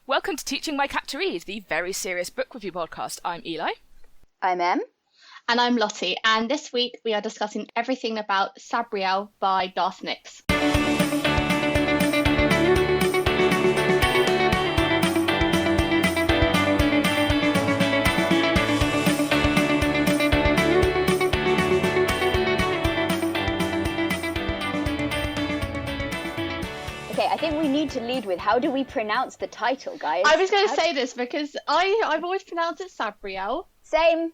Welcome to Teaching My Cat to Read, the very serious book review podcast. I'm Eli. I'm Em. And I'm Lottie, and this week we are discussing everything about Sabriel by Garth Nix. Okay, I think we need to lead with how do we pronounce the title, guys? I was going to say this because I've always pronounced it Sabriel. Same.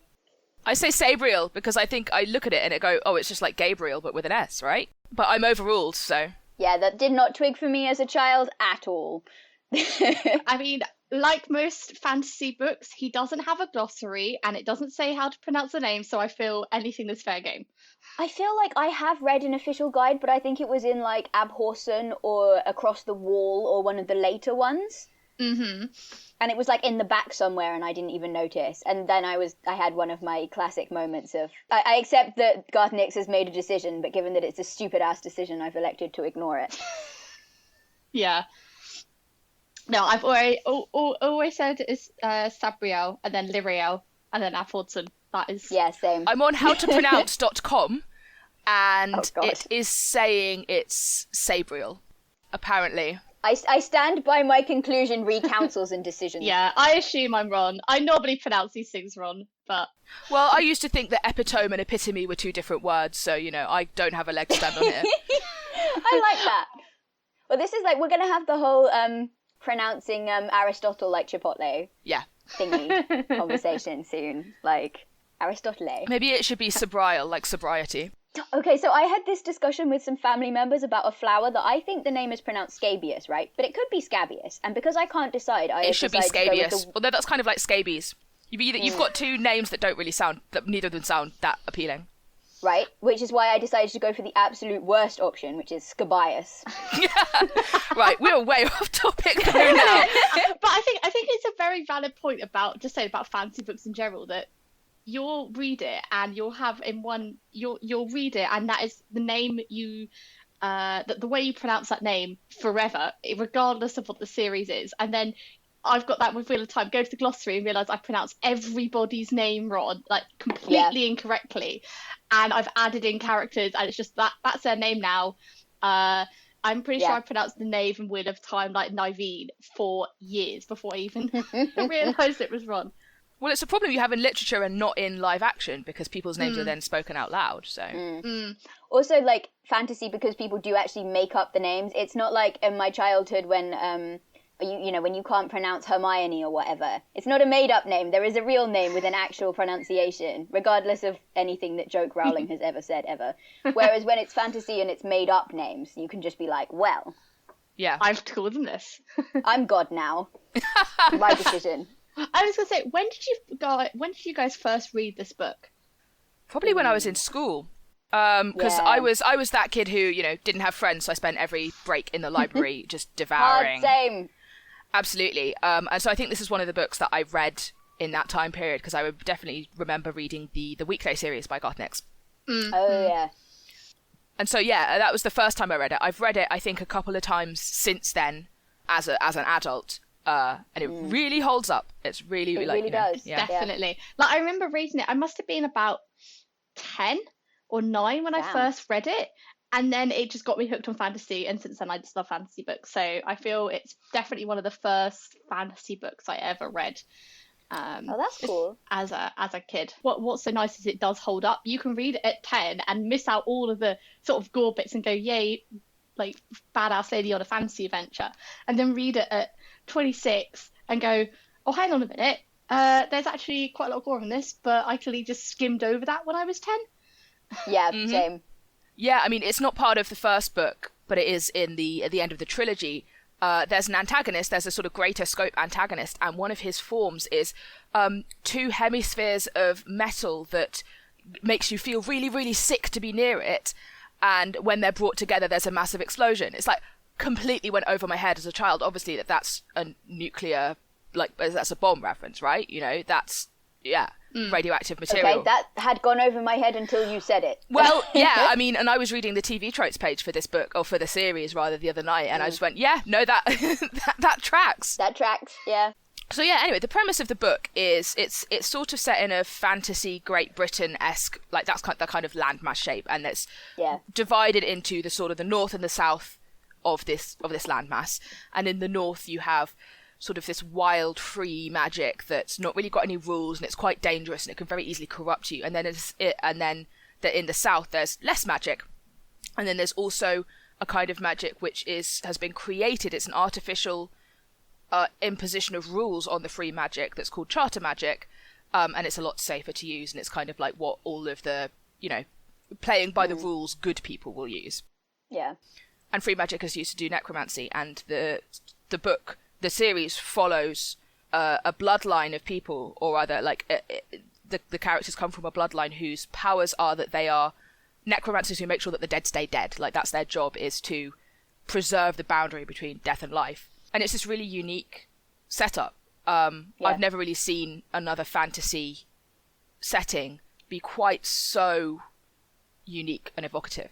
I say Sabriel because I think I look at it and I go, oh, it's just like Gabriel, but with an S, right? But I'm overruled, so... Yeah, that did not twig for me as a child at all. I mean, like most fantasy books, he doesn't have a glossary and it doesn't say how to pronounce the name, so I feel anything is fair game. I feel like I have read an official guide, but I think it was in like Abhorsen or Across the Wall or one of the later ones. Mm-hmm. And it was like in the back somewhere and I didn't even notice. And then I had one of my classic moments of, I accept that Garth Nix has made a decision, but given that it's a stupid ass decision, I've elected to ignore it. Yeah. No, I've always said it's Sabriel and then Liriel and then Abhorsen. That is... Yeah, same. I'm on howtopronounce.com and Oh, it is saying it's Sabriel, apparently. I stand by my conclusion, re-councils and decisions. Yeah, I assume I'm wrong. I normally pronounce these things wrong, but... Well, I used to think that epitome and epitome were two different words, so, you know, I don't have a leg to stand on here. I like that. Well, this is like, we're going to have the whole pronouncing Aristotle like Chipotle thingy conversation soon. Like, Aristotle. Maybe it should be Sabriel, like sobriety. Okay, so I had this discussion with some family members about a flower that I think the name is pronounced scabious, right? But it could be scabious, and because I can't decide, It should be scabious. Although that's kind of like scabies. You've got two names that don't really sound, that neither of them sound that appealing. Right, which is why I decided to go for the absolute worst option, which is scabious. Right, we're way off topic now. But I think it's a very valid point about fantasy books in general, that you'll read it and you'll read it and that is the name you the way you pronounce that name forever, regardless of what the series is. And then I've got that with Wheel of Time, go to the glossary and realise I pronounce everybody's name wrong, like completely incorrectly, and I've added in characters and it's just that's their name now. I'm pretty sure I pronounced the name in Wheel of Time like Niveen for years before I even realised it was wrong. Well, it's a problem you have in literature and not in live action because people's names are then spoken out loud. So Also, like fantasy, because people do actually make up the names. It's not like in my childhood when when you can't pronounce Hermione or whatever. It's not a made-up name. There is a real name with an actual pronunciation, regardless of anything that Joke Rowling has ever said ever. Whereas when it's fantasy and it's made-up names, you can just be like, well, yeah, I've told them this. I'm God now. My decision. I was going to say, when did you guys first read this book? Probably when I was in school. Because I was that kid who, didn't have friends, so I spent every break in the library just devouring. Same. Absolutely. And so I think this is one of the books that I read in that time period, because I would definitely remember reading the Weekday series by Garth Nix. Oh, yeah. And so, that was the first time I read it. I've read it, I think, a couple of times since then as an adult. And it really holds up. It's really, it really does. Yeah. Definitely. Like, I remember reading it. I must have been about 10 or 9 when I first read it. And then it just got me hooked on fantasy. And since then, I just love fantasy books. So I feel it's definitely one of the first fantasy books I ever read. That's cool. As a kid. What's so nice is it does hold up. You can read it at 10 and miss out all of the sort of gore bits and go, yay, like badass lady on a fantasy adventure. And then read it at 26 and go, oh, hang on a minute. There's actually quite a lot of gore in this, but I clearly just skimmed over that when I was 10. Yeah, same. Yeah, I mean, it's not part of the first book, but it is at the end of the trilogy. There's an antagonist, there's a sort of greater scope antagonist, and one of his forms is 2 hemispheres of metal that makes you feel really, really sick to be near it, and when they're brought together, there's a massive explosion. It's like, completely went over my head as a child. Obviously, that's a nuclear, like, that's a bomb reference, right? That's, radioactive material. Okay, that had gone over my head until you said it. Well, yeah, I mean, and I was reading the TV tropes page for this book, or for the series rather, the other night, and I just went, yeah, no, that that tracks. That tracks, yeah. So yeah, anyway, the premise of the book is it's sort of set in a fantasy Great Britain-esque, like that's the kind of landmass shape, and it's divided into the sort of the north and the south of this landmass, and in the north you have sort of this wild, free magic that's not really got any rules, and it's quite dangerous, and it can very easily corrupt you. And then in the south there's less magic, and then there's also a kind of magic which has been created. It's an artificial imposition of rules on the free magic that's called charter magic, and it's a lot safer to use, and it's kind of like what all of the, playing by the rules good people will use. Yeah. And free magic is used to do necromancy, and the book, the series, follows a bloodline of people, or rather, the characters come from a bloodline whose powers are that they are necromancers who make sure that the dead stay dead. Like, that's their job, is to preserve the boundary between death and life. And it's this really unique setup. I've never really seen another fantasy setting be quite so unique and evocative.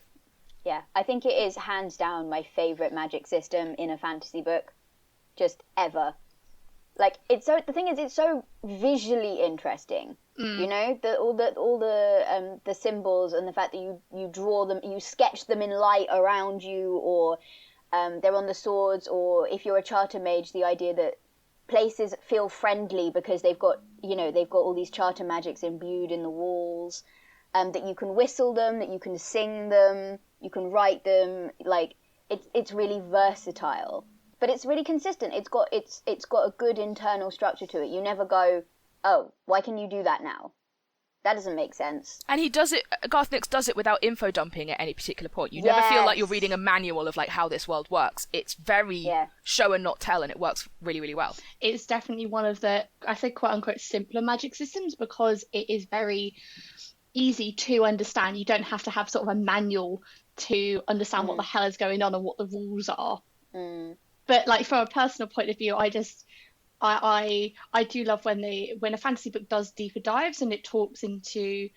Yeah, I think it is hands down my favourite magic system in a fantasy book, just ever. Like, the thing is, it's so visually interesting. You know, all the symbols, and the fact that you draw them, you sketch them in light around you, or they're on the swords, or if you're a charter mage, the idea that places feel friendly because they've got all these charter magics imbued in the walls, that you can whistle them, that you can sing them, you can write them. Like, it's really versatile, but it's really consistent. It's got a good internal structure to it. You never go, oh, why can you do that now? That doesn't make sense. And Garth Nix does it without info dumping at any particular point. You never feel like you're reading a manual of like how this world works. It's very show and not tell, and it works really, really well. It's definitely one of the, I say quote unquote, simpler magic systems, because it is very easy to understand. You don't have to have sort of a manual to understand what the hell is going on and what the rules are. But like, from a personal point of view, I do love when a fantasy book does deeper dives and it talks into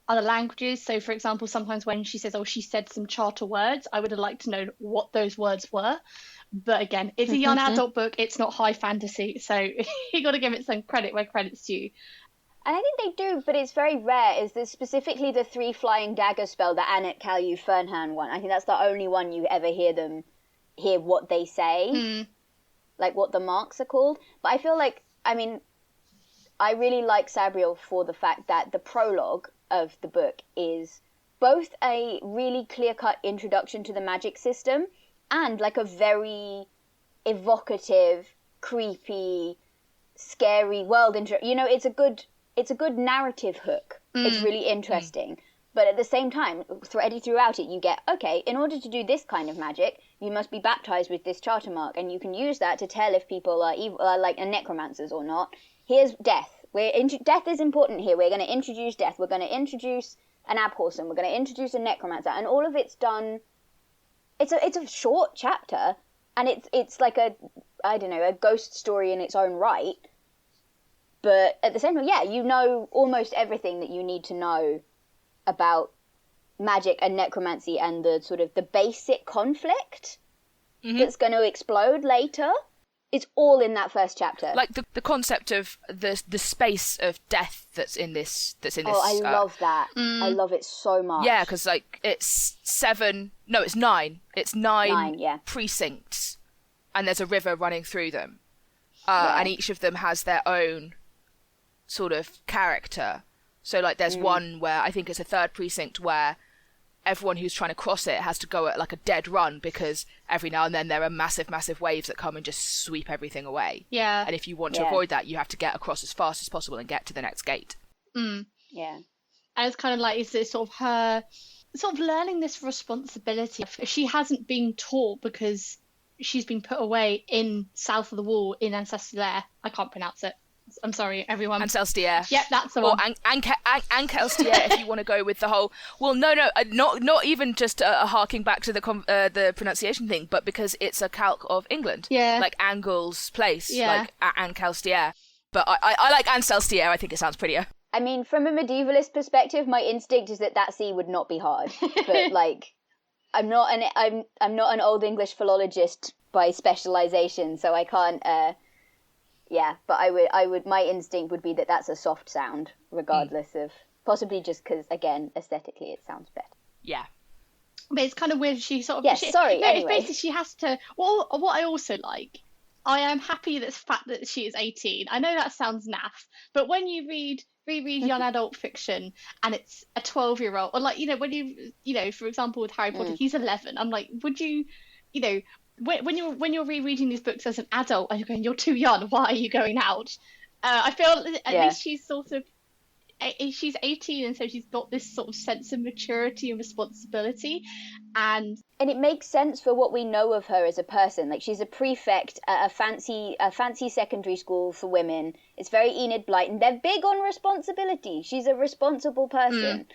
other languages. So, for example, sometimes when she says, oh, she said some charter words, I would have liked to know what those words were. But again, it's a young adult book. It's not high fantasy. So you got to give it some credit where credit's due. And I think they do, but it's very rare. Is this specifically the 3 flying dagger spell that Annette Caillou Fernhan one? I think that's the only one you ever hear what they say. Like what the marks are called. But I feel like, I mean, I really like Sabriel for the fact that the prologue of the book is both a really clear-cut introduction to the magic system and like a very evocative, creepy, scary world intro. You know, it's a good narrative hook. It's really interesting. But at the same time, threaded throughout it, you get, okay, in order to do this kind of magic, you must be baptized with this charter mark, and you can use that to tell if people are evil, like necromancers or not. Here's death. Death is important here. We're going to introduce death. We're going to introduce an abhorsen. We're going to introduce a necromancer, and all of it's done. It's a short chapter, and it's like a ghost story in its own right. But at the same time, yeah, you know almost everything that you need to know about magic and necromancy and the sort of the basic conflict that's going to explode later. It's all in that first chapter. Like the concept of the space of death that's in this. Oh, I love that. I love it so much. Yeah, because like it's 9. It's 9 precincts, and there's a river running through them, and each of them has their own sort of character. So, like, there's one where I think it's a 3rd precinct where everyone who's trying to cross it has to go at, like, a dead run because every now and then there are massive, massive waves that come and just sweep everything away. Yeah. And if you want to avoid that, you have to get across as fast as possible and get to the next gate. Yeah. And it's kind of like, it's sort of her sort of learning this responsibility. She hasn't been taught because she's been put away in south of the wall in Ancestral. I can't pronounce it. I'm sorry, everyone. Ancelstier. Yep, that's the one. Or Ancelstier, if you want to go with the whole. Well, no, not even just harking back to the pronunciation thing, but because it's a calque of England. Yeah. Like Angle's place. Yeah. Like Ancelstier. But I like Ancelstier. I think it sounds prettier. I mean, from a medievalist perspective, my instinct is that C would not be hard. But like, I'm not an Old English philologist by specialization, so I can't. Yeah, but I would. My instinct would be that that's a soft sound, regardless of possibly just because, again, aesthetically, it sounds better. Yeah. But it's kind of weird. She sort of. Yes. Sorry. It's Anyway. basically she has to. Well, what I also like. I am happy that the fact that she is 18. I know that sounds naff, but when you reread young adult fiction and it's a 12-year-old, or like, when for example, with Harry Potter, he's 11. I'm like, would you, when you're rereading these books as an adult and you're going, you're too young, why are you going out? I feel at least she's sort of, she's 18, and so she's got this sort of sense of maturity and responsibility, and it makes sense for what we know of her as a person. Like, she's a prefect at a fancy secondary school for women. It's very Enid Blyton. They're big on responsibility. She's a responsible person.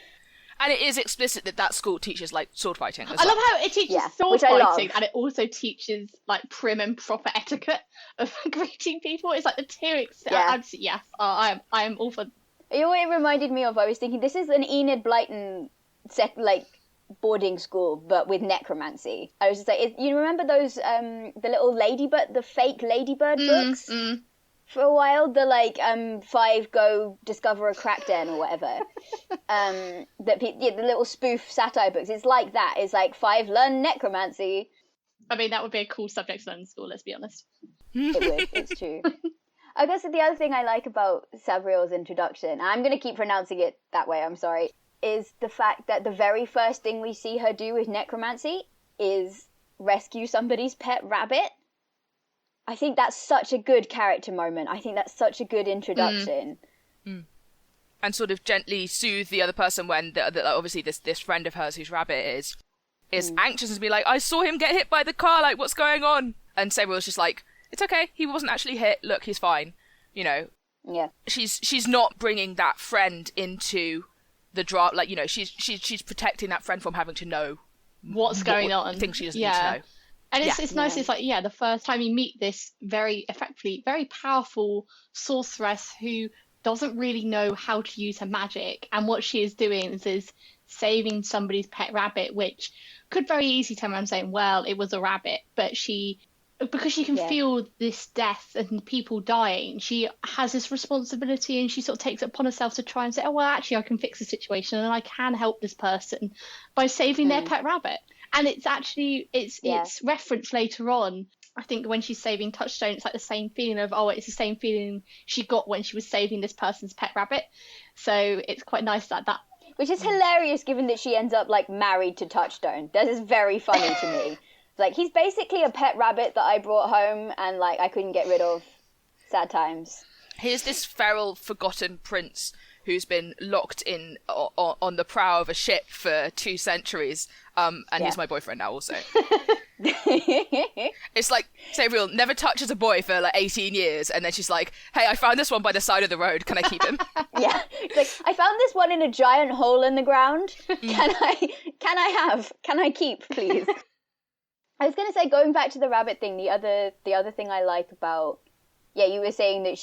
And it is explicit that school teaches like sword fighting as I well. love how it teaches sword fighting, and it also teaches like prim and proper etiquette of greeting people. It's like the tiering. Yes, I am all for. You know what it reminded me of? I was thinking, this is an Enid Blyton boarding school, but with necromancy. I was just like, you remember those the little ladybird, the fake ladybird books? For a while, the 5 go discover a crack den or whatever. The little spoof satire books. It's like that. It's like 5 learn necromancy. I mean, that would be a cool subject to learn in school. Let's be honest. It would. It's true. I guess the other thing I like about Sabriel's introduction, and I'm going to keep pronouncing it that way, I'm sorry, is the fact that the very first thing we see her do with necromancy is rescue somebody's pet rabbit. I think that's such a good character moment. I think that's such a good introduction. And sort of gently soothe the other person when obviously this friend of hers whose rabbit is anxious and be like, I saw him get hit by the car, like, what's going on? And Sabriel's just like, it's okay, he wasn't actually hit, look, he's fine. Yeah. She's not bringing that friend into the drama, like, she's protecting that friend from having to know what's going on, things she doesn't need to know. And it's nice. It's like, the first time you meet this very powerful sorceress who doesn't really know how to use her magic, and what she is doing is saving somebody's pet rabbit, which could very easily turn around saying, well, it was a rabbit, but because she can feel this death and people dying, she has this responsibility, and she sort of takes it upon herself to try and say, oh, well, actually, I can fix the situation and I can help this person by saving their pet rabbit. And it's actually, it's referenced later on. I think when she's saving Touchstone, it's like the same feeling of, it's the same feeling she got when she was saving this person's pet rabbit. So it's quite nice that. Which is hilarious, given that she ends up, like, married to Touchstone. That is very funny to me. Like, he's basically a pet rabbit that I brought home and, like, I couldn't get rid of. Sad times. Here's this feral, forgotten prince who's been locked in on the prow of a ship for 2 centuries, and he's my boyfriend now also. It's like, Sabriel never touches a boy for, like, 18 years, and then she's like, hey, I found this one by the side of the road, can I keep him? Yeah, it's like, I found this one in a giant hole in the ground, can I keep, please? I was going to say, going back to the rabbit thing, the other thing I like about, you were saying that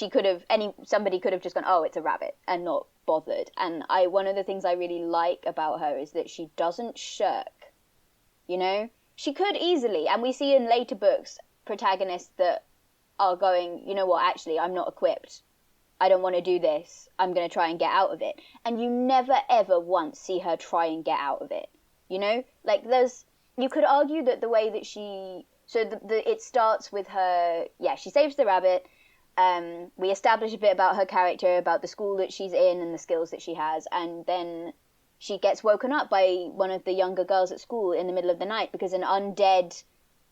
somebody could have just gone, oh, it's a rabbit, and not bothered. And one of the things I really like about her is that she doesn't shirk, She could easily, and we see in later books, protagonists that are going, you know what, actually, I'm not equipped. I don't want to do this. I'm going to try and get out of it. And you never, ever once see her try and get out of it, Like, you could argue that the way that it starts with her, she saves the rabbit. We establish a bit about her character, about the school that she's in and the skills that she has, and then she gets woken up by one of the younger girls at school in the middle of the night because an undead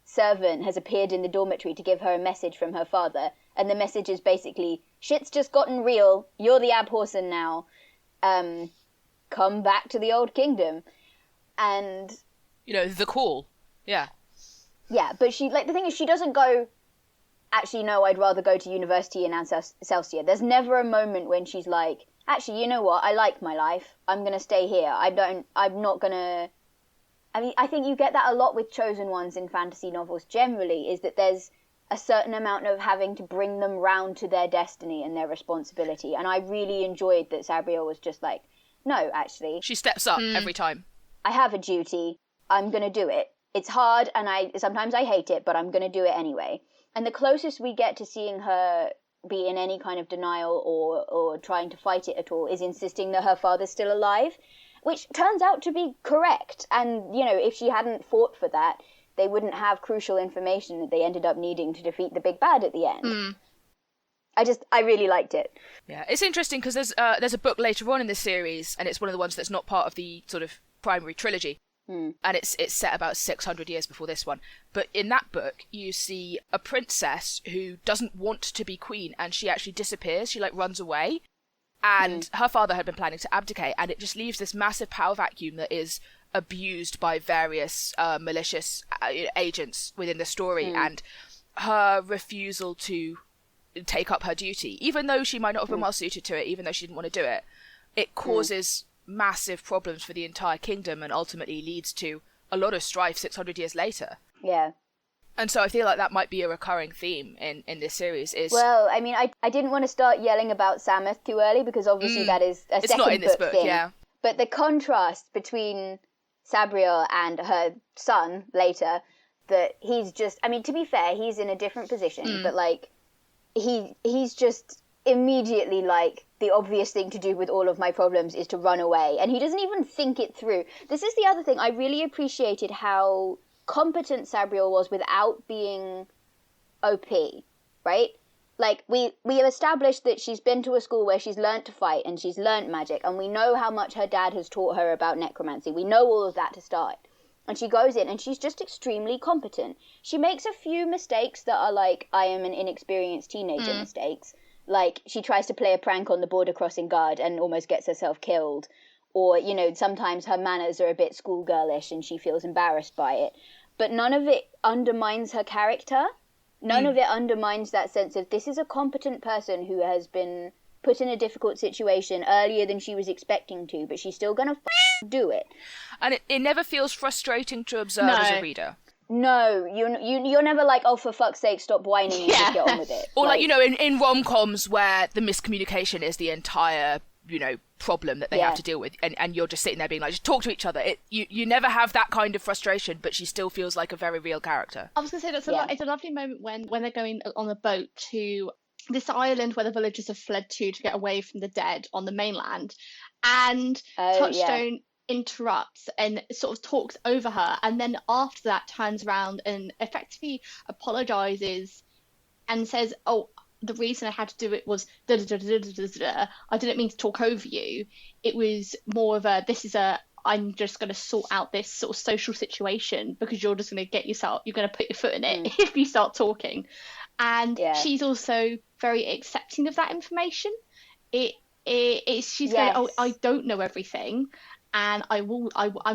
servant has appeared in the dormitory to give her a message from her father, and the message is basically, shit's just gotten real, you're the Abhorsen now, come back to the old kingdom. And the call. Yeah, but she, like, the thing is, she doesn't go, actually, no, I'd rather go to university in Excelsior. There's never a moment when she's like, actually, you know what, I like my life, I'm going to stay here. I'm not going to... I mean, I think you get that a lot with chosen ones in fantasy novels generally, is that there's a certain amount of having to bring them round to their destiny and their responsibility. And I really enjoyed that Sabriel was just like, no, actually. She steps up every time. I have a duty. I'm going to do it. It's hard and sometimes I hate it, but I'm going to do it anyway. And the closest we get to seeing her be in any kind of denial or trying to fight it at all is insisting that her father's still alive, which turns out to be correct. And, you know, if she hadn't fought for that, they wouldn't have crucial information that they ended up needing to defeat the big bad at the end. I really liked it. Yeah, it's interesting because there's a book later on in this series, and it's one of the ones that's not part of the sort of primary trilogy. And it's set about 600 years before this one. But in that book, you see a princess who doesn't want to be queen, and she actually disappears. She, like, runs away. And her father had been planning to abdicate, and it just leaves this massive power vacuum that is abused by various malicious agents within the story. And her refusal to take up her duty, even though she might not have been well suited to it, even though she didn't want to do it, it causes massive problems for the entire kingdom and ultimately leads to a lot of strife 600 years later. Yeah. And so I feel like that might be a recurring theme in this series. Well, I mean, I didn't want to start yelling about Sameth too early because obviously that is a it's not in this book thing. Yeah. But the contrast between Sabriel and her son later, that he's just, I mean, to be fair, he's in a different position, but like he's just immediately like, the obvious thing to do with all of my problems is to run away, and he doesn't even think it through. This is the other thing. I really appreciated how competent Sabriel was without being OP, right? Like, we have established that she's been to a school where she's learnt to fight and she's learnt magic, and we know how much her dad has taught her about necromancy. We know all of that to start. And she goes in and she's just extremely competent. She makes a few mistakes that are like, I am an inexperienced teenager mistakes. Like, she tries to play a prank on the border crossing guard and almost gets herself killed. Or, you know, sometimes her manners are a bit schoolgirlish and she feels embarrassed by it. But none of it undermines her character. None of it undermines that sense of, this is a competent person who has been put in a difficult situation earlier than she was expecting to, but she's still going to do it. And it never feels frustrating to observe as a reader. No, you're never like, oh, for fuck's sake, stop whining and just get on with it. Or like, you know, in rom-coms where the miscommunication is the entire, you know, problem that they have to deal with, and you're just sitting there being like, just talk to each other. You never have that kind of frustration, but she still feels like a very real character. I was going to say, it's a lovely moment when they're going on a boat to this island where the villagers have fled to get away from the dead on the mainland, and Touchstone interrupts and sort of talks over her, and then after that turns around and effectively apologizes and says, oh, the reason I had to do it was I didn't mean to talk over you. It was more of I'm just going to sort out this sort of social situation because you're just going to you're going to put your foot in it if you start talking. And she's also very accepting of that information. She's going, oh, I don't know everything, and I'm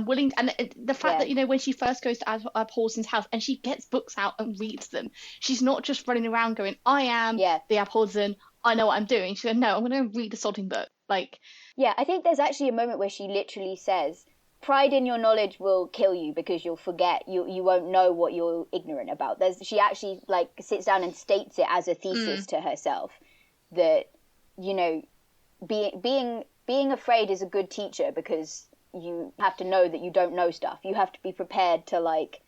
willing. And the fact that, you know, when she first goes to Abhorsen's house and she gets books out and reads them, she's not just running around going, I am the Abhorsen, I know what I'm doing. She's going, no, I'm going to read the sorting book. Like, yeah, I think there's actually a moment where she literally says, pride in your knowledge will kill you because you'll forget, you won't know what you're ignorant about. She actually like sits down and states it as a thesis to herself that, you know, being afraid is a good teacher because you have to know that you don't know stuff. You have to be prepared to like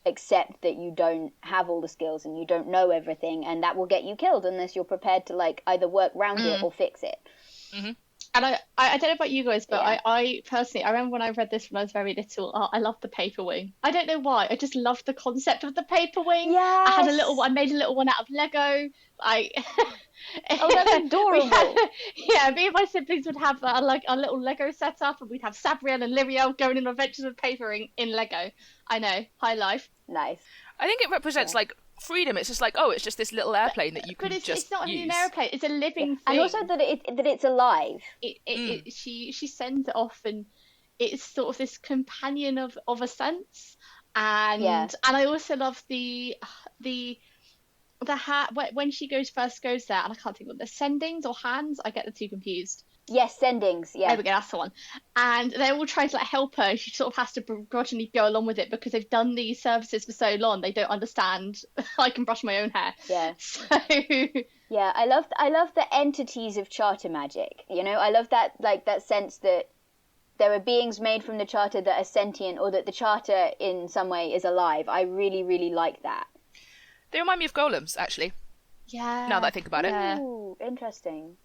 accept that you don't have all the skills and you don't know everything, and that will get you killed unless you're prepared to like either work around it or fix it. And I don't know about you guys, but I personally, I remember when I read this when I was very little, I loved the paper wing. I don't know why. I just loved the concept of the paper wing. Yes. I made a little one out of Lego. Oh, that's adorable. Me and my siblings would have a little Lego setup, and we'd have Sabriel and Liriel going on adventures with papering in Lego. I know, high life. Nice. I think it represents like freedom. It's just like, oh, it's just this little airplane that you can just it's not use. An airplane. It's a living thing. And also that it's alive. She sends it off, and it's sort of this companion of a sense. And I also love the hat when she first goes there, and I can't think of the sendings or hands. I get the two confused. Yes, Sendings. Yeah. There we go, that's the one. And they're all trying to like help her, and she sort of has to begrudgingly go along with it because they've done these services for so long. They don't understand. I can brush my own hair. Yeah. So Yeah, I love the entities of charter magic. You know, I love that that sense that there are beings made from the charter that are sentient, or that the charter in some way is alive. I really, really like that. They remind me of golems, actually. yeah. Now that I think about it. Yeah. Ooh, interesting.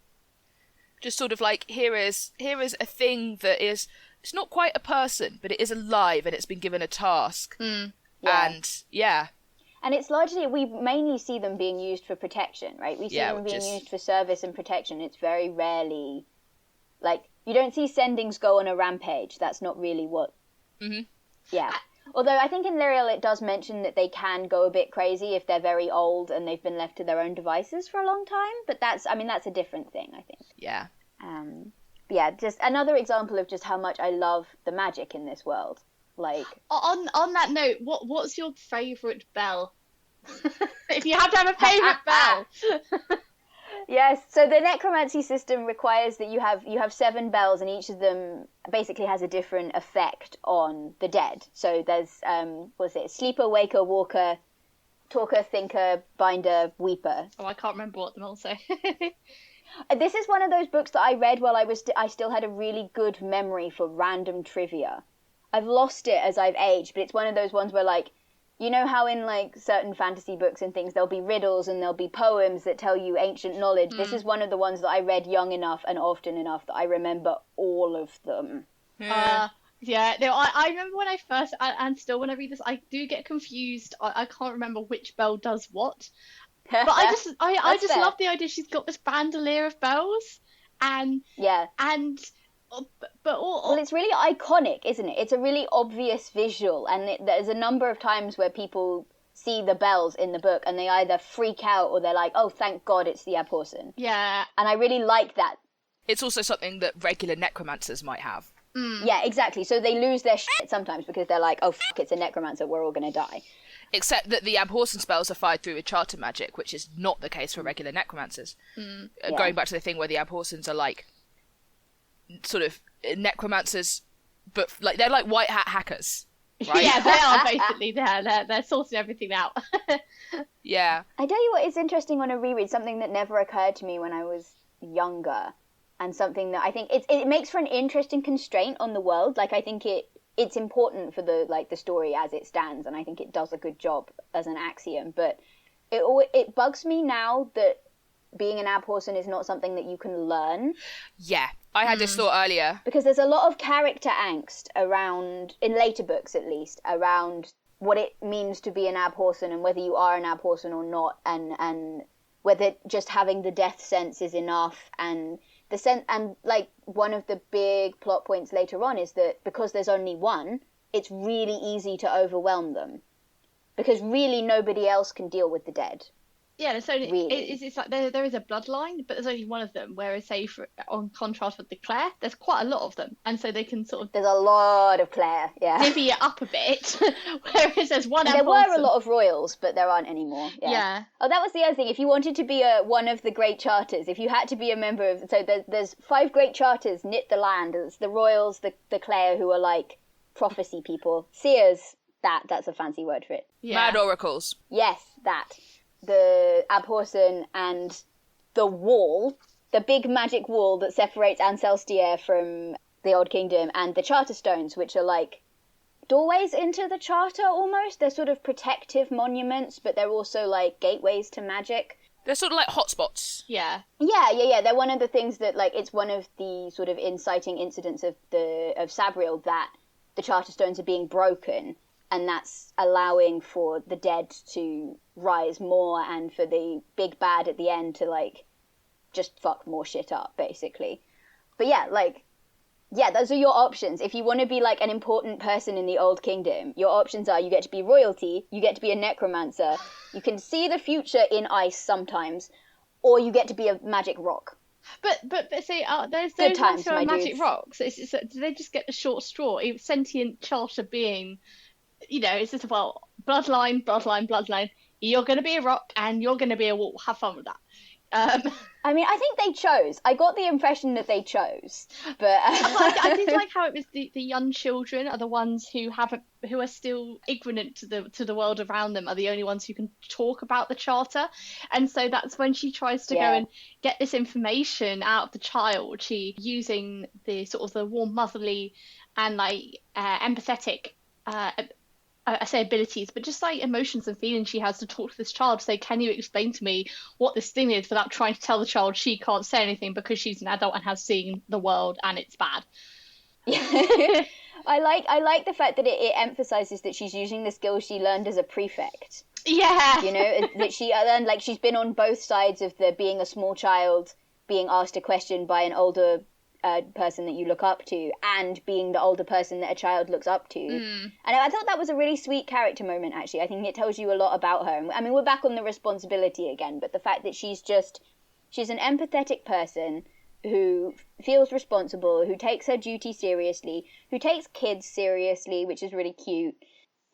Just sort of like, here is a thing that is, it's not quite a person, but it is alive and it's been given a task. Mm. Yeah. And yeah, And it's largely, we mainly see them being used for protection, right? We see them being used for service and protection. It's very rarely, like, you don't see Sendings go on a rampage. That's not really what. Mhm. Yeah. Although I think in Lyriel it does mention that they can go a bit crazy if they're very old and they've been left to their own devices for a long time. But that's a different thing, I think. yeah. Yeah, just another example of just how much I love the magic in this world. Like, On that note, what's your favourite bell? If you have to have a favourite bell. yes, so the necromancy system requires that you have 7 bells, and each of them basically has a different effect on the dead. So there's what's it? Sleeper, waker, walker, talker, thinker, binder, weeper. Oh, I can't remember what them all say. This is one of those books that I read while I still had a really good memory for random trivia. I've lost it as I've aged, but it's one of those ones where, like, you know how in like certain fantasy books and things there'll be riddles and there'll be poems that tell you ancient knowledge. This is one of the ones that I read young enough and often enough that I remember all of them. Yeah, no, I remember when I first, and still when I read this, I do get confused. I can't remember which bell does what. But I just fair. love the idea she's got this bandolier of bells, and Yeah. but all, Well, it's really iconic, isn't it? It's a really obvious visual, and there's a number of times where people see the bells in the book and they either freak out or they're like, oh, thank God it's the Abhorsen. yeah, And I really like that. It's also something that regular necromancers might have. Yeah, exactly. So they lose their shit sometimes because they're like, oh, fuck, it's a necromancer, we're all going to die. Except that the Abhorsen spells are fired through with charter magic, which is not the case for regular necromancers. Going back to the thing where the Abhorsens are like sort of necromancers, but like they're like white hat hackers, right? yeah, they are basically they're sorting everything out. Yeah. I tell you what is interesting on a reread, something that never occurred to me when I was younger, and something that I think it makes for an interesting constraint on the world. Like, I think it's important for the story as it stands, and I think it does a good job as an axiom. But it bugs me now that being an Abhorsen is not something that you can learn. Yeah. I had this thought earlier. Because there's a lot of character angst around, in later books at least, around what it means to be an Abhorsen and whether you are an Abhorsen or not, and whether just having the death sense is enough, and the sense, and like one of the big plot points later on is that because there's only one, it's really easy to overwhelm them. Because really nobody else can deal with the dead. Yeah, there's only Really? it's like there is a bloodline, but there's only one of them. Whereas, say, on contrast with the Claire, there's quite a lot of them, and so they can sort of There's a lot of Claire, yeah. divvy it up a bit. Whereas there's one. There were a Abhorsen. lot of royals, but there aren't anymore. Yeah. Oh, that was the other thing. If you wanted to be one of the great charters, if you had to be a member of, so there's 5 great charters knit the land. It's the royals, the Clare, who are like prophecy people, seers. That's a fancy word for it. Yeah. Mad oracles. Yes, that. The Abhorsen and the wall, the big magic wall that separates Ancelstier from the Old Kingdom, and the Charter Stones, which are like doorways into the Charter almost. They're sort of protective monuments, but they're also like gateways to magic. They're sort of like hotspots. Yeah. Yeah. They're one of the things that, like, it's one of the sort of inciting incidents of Sabriel that the Charter Stones are being broken, and that's allowing for the dead to rise more and for the big bad at the end to, like, just fuck more shit up, basically. But yeah, those are your options. If you want to be, like, an important person in the Old Kingdom, your options are you get to be royalty, you get to be a necromancer, you can see the future in ice sometimes, or you get to be a magic rock. But see, there's Good those times, ones who are my magic dudes. rocks. Do they just get the short straw? A sentient charter being, it's just, well, bloodline. You're going to be a rock and you're going to be a wall. Have fun with that. I I mean, I think they chose. I got the impression that they chose, but I did like how it was the young children are the ones who are still ignorant to the world around them, are the only ones who can talk about the charter, and so that's when she tries to go and get this information out of the child. She using the sort of the warm, motherly, and like empathetic. I say abilities, but just like emotions and feelings she has to talk to this child to say, can you explain to me what this thing is, without trying to tell the child she can't say anything because she's an adult and has seen the world and it's bad. I like the fact that it emphasizes that she's using the skills she learned as a prefect. Yeah. You know, that she learned, like, she's been on both sides of the being a small child, being asked a question by an older person that you look up to, and being the older person that a child looks up to. And I thought that was a really sweet character moment, actually. I think it tells you a lot about her. I mean, we're back on the responsibility again, but the fact that she's an empathetic person who feels responsible, who takes her duty seriously, who takes kids seriously, which is really cute.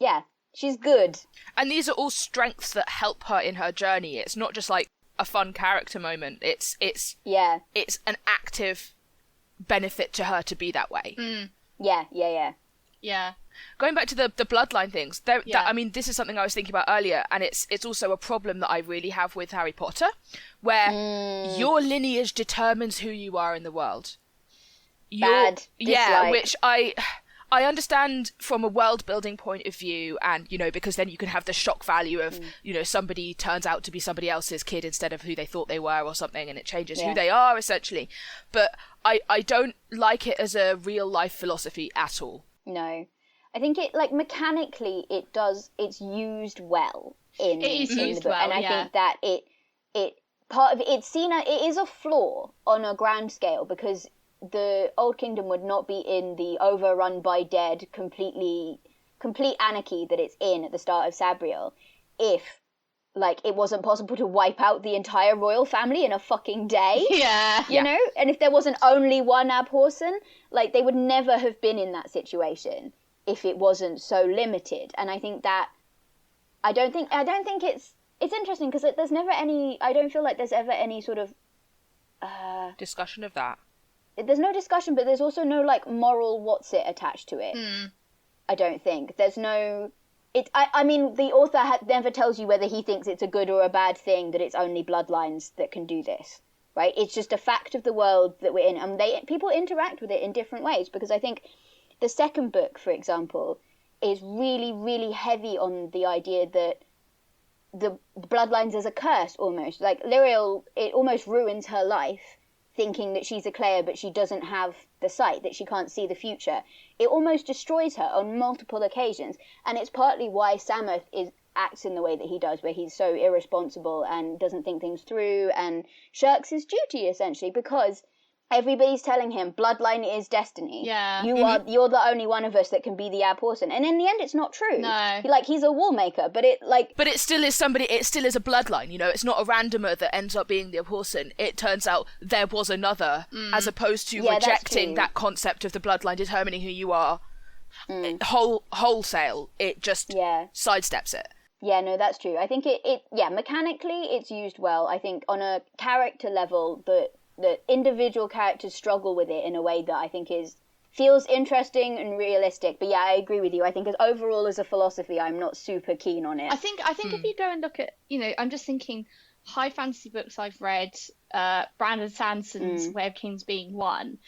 Yeah, she's good. And these are all strengths that help her in her journey. It's not just like a fun character moment. It's an active benefit to her to be that way. Yeah. Going back to the bloodline things, I mean, this is something I was thinking about earlier, and it's also a problem that I really have with Harry Potter, where your lineage determines who you are in the world. Which I understand from a world building point of view, and because then you can have the shock value of somebody turns out to be somebody else's kid instead of who they thought they were or something, and it changes who they are essentially. But I don't like it as a real life philosophy at all. No, I think it, like, mechanically it's used well in the book, and I think that it part of it's seen it is a flaw on a grand scale, because the Old Kingdom would not be in the overrun by dead, complete anarchy that it's in at the start of Sabriel if, like, it wasn't possible to wipe out the entire royal family in a fucking day. You know? And if there wasn't only one Abhorsen, like, they would never have been in that situation if it wasn't so limited. And I think that I don't think it's interesting, because there's never any, I don't feel like there's ever any sort of discussion of that. There's no discussion, but there's also no, like, moral what's it attached to it. I don't think. There's no... I mean, the author never tells you whether he thinks it's a good or a bad thing that it's only bloodlines that can do this, right? It's just a fact of the world that we're in, and people interact with it in different ways, because I think the second book, for example, is really, really heavy on the idea that the bloodlines is a curse, almost. Like, Lyriel, it almost ruins her life, thinking that she's a Claire, but she doesn't have the sight, that she can't see the future. It almost destroys her on multiple occasions, and it's partly why Samuth acts in the way that he does, where he's so irresponsible and doesn't think things through and shirks his duty, essentially, because everybody's telling him bloodline is destiny. You're the only one of us that can be the Abhorsen, and in the end, it's not true. No, he's a wall maker, but it still is somebody. It still is a bloodline. It's not a randomer that ends up being the Abhorsen. It turns out there was another, as opposed to rejecting that concept of the bloodline determining who you are. Wholesale, it just sidesteps it. Yeah, no, that's true. I think mechanically it's used well. I think on a character level, the individual characters struggle with it in a way that I think feels interesting and realistic. But yeah, I agree with you. I think overall as a philosophy, I'm not super keen on it. I think if you go and look at, I'm just thinking high fantasy books I've read, Brandon Sanderson's Way of Kings being one.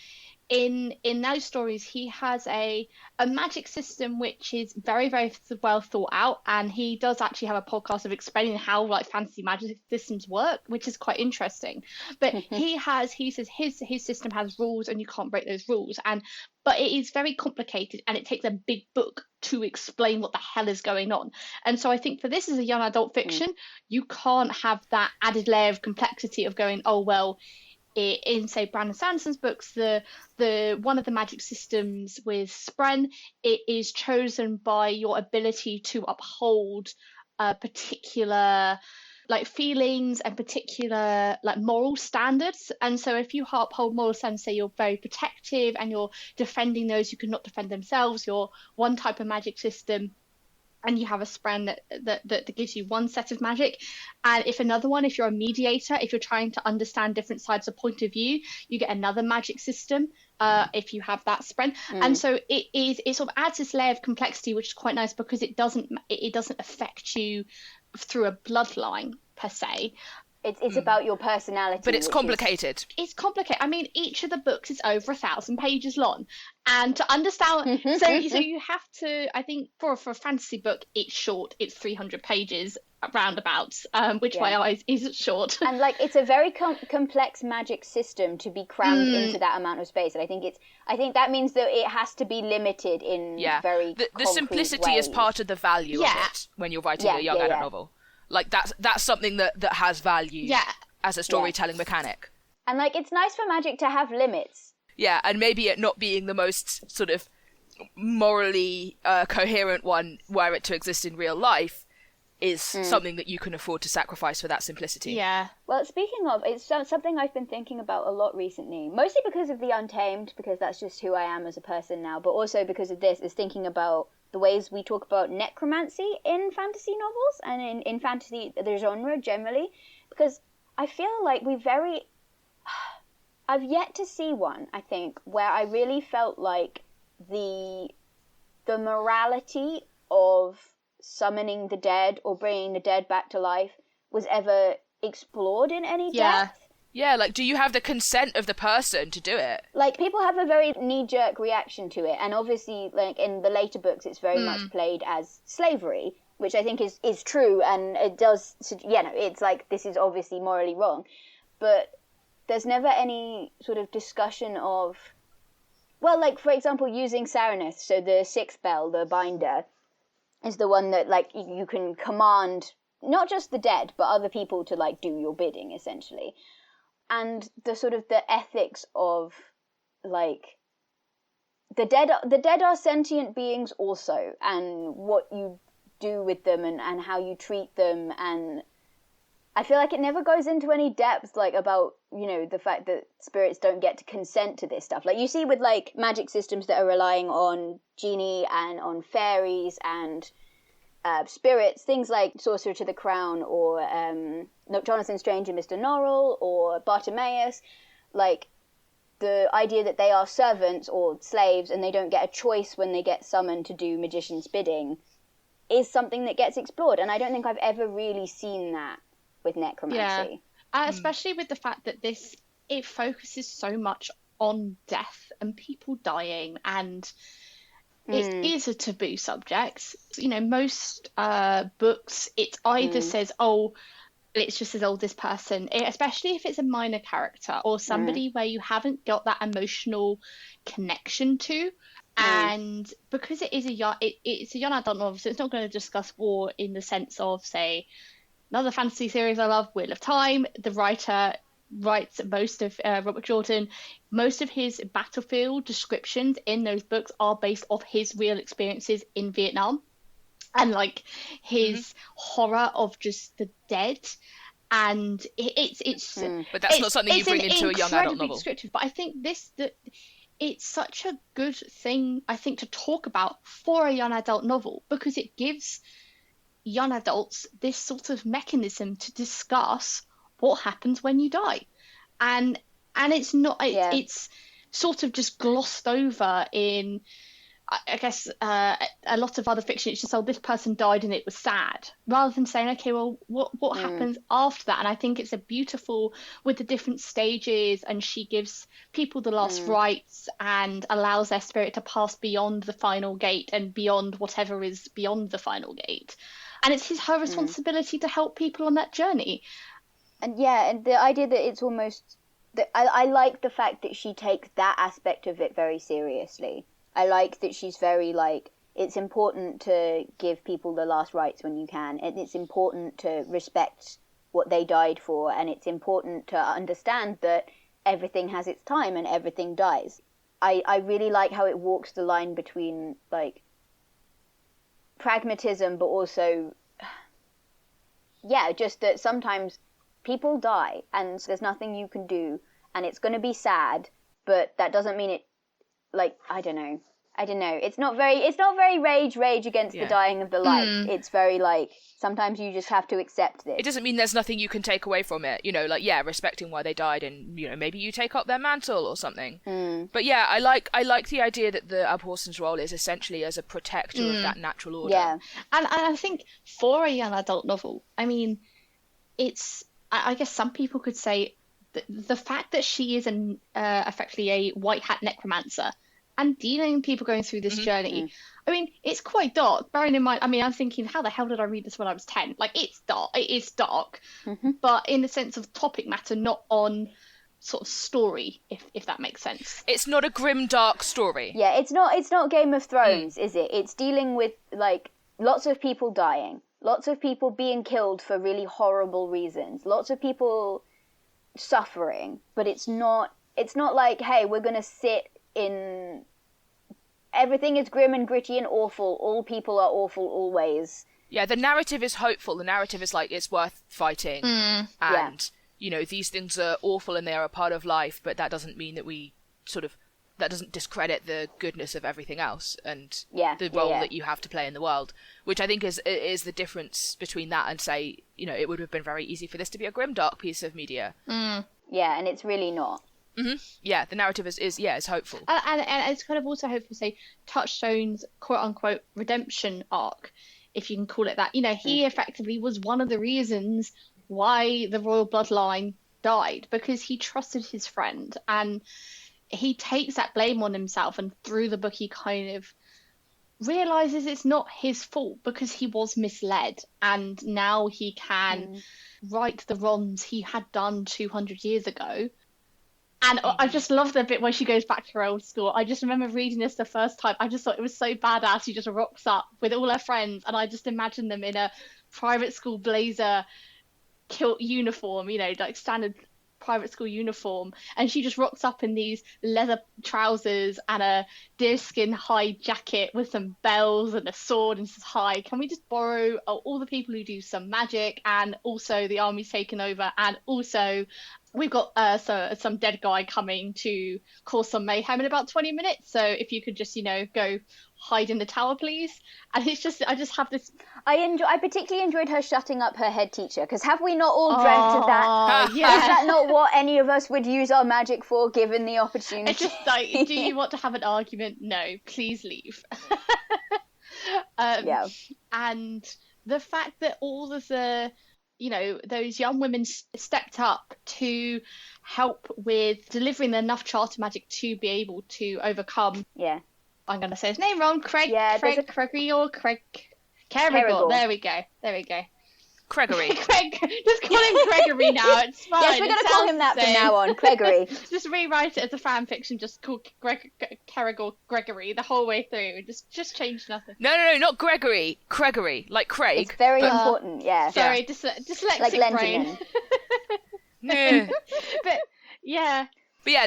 In those stories, he has a magic system which is very, very well thought out, and he does actually have a podcast of explaining how, like, fantasy magic systems work, which is quite interesting. But he says his system has rules, and you can't break those rules. But it is very complicated, and it takes a big book to explain what the hell is going on. And so I think for this as a young adult fiction, you can't have that added layer of complexity of going, oh well. In, say, Brandon Sanderson's books, the one of the magic systems with Spren, it is chosen by your ability to uphold particular, like, feelings and particular, like, moral standards. And so if you uphold moral standards, say you're very protective and you're defending those who cannot defend themselves, you're one type of magic system. and you have a spren that gives you one set of magic, and if you're a mediator, if you're trying to understand different sides of point of view, you get another magic system if you have that spren. And so it sort of adds this layer of complexity, which is quite nice, because it doesn't affect you through a bloodline per se. It's about your personality. But it's complicated. It's complicated. I mean, each of the books is over 1,000 pages long. And to understand, so you have to, I think for a fantasy book, it's short. It's 300 pages roundabouts, which my eyes is short. And like, it's a very complex magic system to be crammed into that amount of space. And I think that means that it has to be limited in very the simplicity ways. is part of the value of it when you're writing a young adult novel. Like, that's something that has value as a storytelling mechanic. And, like, it's nice for magic to have limits. Yeah, and maybe it not being the most sort of morally coherent one were it to exist in real life is something that you can afford to sacrifice for that simplicity. Yeah. Well, speaking of, it's something I've been thinking about a lot recently, mostly because of the Untamed, because that's just who I am as a person now, but also because of this, is thinking about the ways we talk about necromancy in fantasy novels and in fantasy, the genre generally, because I feel like I've yet to see one, I think, where I really felt like the morality of summoning the dead or bringing the dead back to life was ever explored in any depth. Yeah, like, do you have the consent of the person to do it? Like, people have a very knee-jerk reaction to it, and obviously, like, in the later books, it's very much played as slavery, which I think is true, and it does, it's like, this is obviously morally wrong, but there's never any sort of discussion of, well, like, for example, using Saraneth, so the sixth bell, the binder, is the one that, like, you can command not just the dead, but other people to, like, do your bidding, essentially. And the sort of the ethics of, like, the dead are sentient beings also, and what you do with them and how you treat them, and I feel like it never goes into any depth, like, about, you know, the fact that spirits don't get to consent to this stuff. Like, you see with, like, magic systems that are relying on genie and on fairies and spirits, things like Sorcerer to the Crown or Jonathan Strange and Mr. Norrell or Bartimaeus, like, the idea that they are servants or slaves and they don't get a choice when they get summoned to do magician's bidding is something that gets explored, and I don't think I've ever really seen that with necromancy. Especially with the fact that it focuses so much on death and people dying, and it is a taboo subject. You know, most books, it either says, it just says, this person, especially if it's a minor character or somebody where you haven't got that emotional connection to. And because it is it's a young adult novel, so it's not going to discuss war in the sense of, say, another fantasy series I love, Wheel of Time. The writer writes most of Robert Jordan, most of his battlefield descriptions in those books are based off his real experiences in Vietnam, and like his horror of just the dead. And it's but that's not something you bring into a young adult novel. Descriptive, but I think it's such a good thing, I think, to talk about for a young adult novel, because it gives young adults this sort of mechanism to discuss what happens when you die, and it's not it's sort of just glossed over in, I guess, a lot of other fiction. It's just, this person died and it was sad, rather than saying, okay, well, what happens after that? And I think it's a beautiful, with the different stages, and she gives people the last rites and allows their spirit to pass beyond the final gate and beyond whatever is beyond the final gate. And it's her responsibility to help people on that journey. And and the idea that it's almost, I like the fact that she takes that aspect of it very seriously. I like that she's very, like, it's important to give people the last rites when you can, and it's important to respect what they died for, and it's important to understand that everything has its time and everything dies. I really like how it walks the line between, like, pragmatism, but also, just that sometimes people die and there's nothing you can do, and it's going to be sad, but that doesn't mean it, like, I don't know. I don't know. It's not very rage against the dying of the light. It's very like, sometimes you just have to accept this. It doesn't mean there's nothing you can take away from it, you know, like, yeah, respecting why they died, and, you know, maybe you take up their mantle or something. But yeah, I like the idea that the Abhorsen's role is essentially as a protector of that natural order. Yeah. And I think for a young adult novel, I mean, it's, I guess some people could say the fact that she is effectively a white hat necromancer and dealing with people going through this journey. I mean, it's quite dark. Bearing in mind, I mean, I'm thinking, how the hell did I read this when I was 10? Like, it's dark. It is dark, but in the sense of topic matter, not on sort of story, if that makes sense. It's not a grim, dark story. Yeah, it's not Game of Thrones, is it? It's dealing with, like, lots of people dying, lots of people being killed for really horrible reasons, lots of people suffering, but it's not like, hey, we're going to sit in... Everything is grim and gritty and awful. All people are awful always. Yeah, the narrative is hopeful. The narrative is like, it's worth fighting. And, you know, these things are awful and they are a part of life, but that doesn't mean that that doesn't discredit the goodness of everything else and the role that you have to play in the world, which I think is the difference between that and, say, you know, it would have been very easy for this to be a grim, dark piece of media. Yeah, and it's really not. Yeah, the narrative is hopeful. And it's kind of also hopeful to say Touchstone's quote-unquote redemption arc, if you can call it that. You know, he effectively was one of the reasons why the royal bloodline died, because he trusted his friend, and he takes that blame on himself, and through the book he kind of realizes it's not his fault because he was misled, and now he can right the wrongs he had done 200 years ago. And I just love the bit when she goes back to her old school. I just remember reading this the first time. I just thought it was so badass. She just rocks up with all her friends, and I just imagine them in a private school blazer kilt uniform, you know, like standard private school uniform, and she just rocks up in these leather trousers and a deerskin hide jacket with some bells and a sword, and says, hi, can we just borrow all the people who do some magic, and also the army's taken over, and also we've got some dead guy coming to cause some mayhem in about 20 minutes, so if you could just, you know, go hide in the tower, please. And it's just, I just have this... I particularly enjoyed her shutting up her head teacher, because have we not all dreamt of that? Yeah. Is that not what any of us would use our magic for, given the opportunity? It's just like, do you want to have an argument? No, please leave. And the fact that all of the, you know, those young women stepped up to help with delivering enough charter magic to be able to overcome... Yeah. I'm going to say his name wrong. Gregory or Craig... Carrigal. There we go. Gregory. Craig. Just call him Gregory now. It's fine. Yes, we're going to call him that from now on. Gregory. Just rewrite it as a fan fiction. Just call Carrigal Gregory the whole way through. Just change nothing. No, not Gregory. Gregory, like Craig. It's very important, yeah. Sorry, dyslexic like brain. Yeah. But yeah,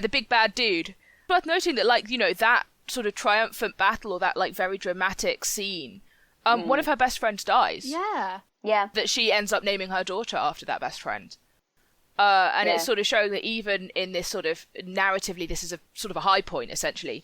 the big bad dude. Worth noting that, like, you know, that sort of triumphant battle, or that, like, very dramatic scene, one of her best friends dies. Yeah. That she ends up naming her daughter after that best friend. And it's sort of showing that even in this sort of, narratively, this is a sort of a high point, essentially,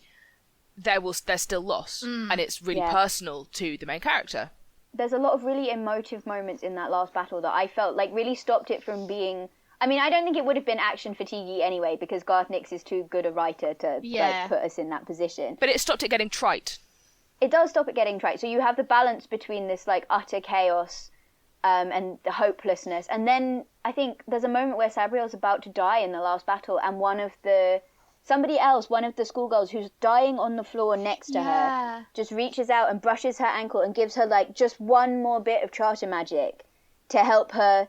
there's still loss. And it's really personal to the main character. There's a lot of really emotive moments in that last battle that I felt like really stopped it from being... I mean, I don't think it would have been action fatiguey anyway, because Garth Nix is too good a writer to like, put us in that position. But it stopped it getting trite. It does stop it getting trite. So you have the balance between this like utter chaos and the hopelessness. And then I think there's a moment where Sabriel's about to die in the last battle, and one of the schoolgirls who's dying on the floor next to her, just reaches out and brushes her ankle and gives her like just one more bit of charter magic to help her.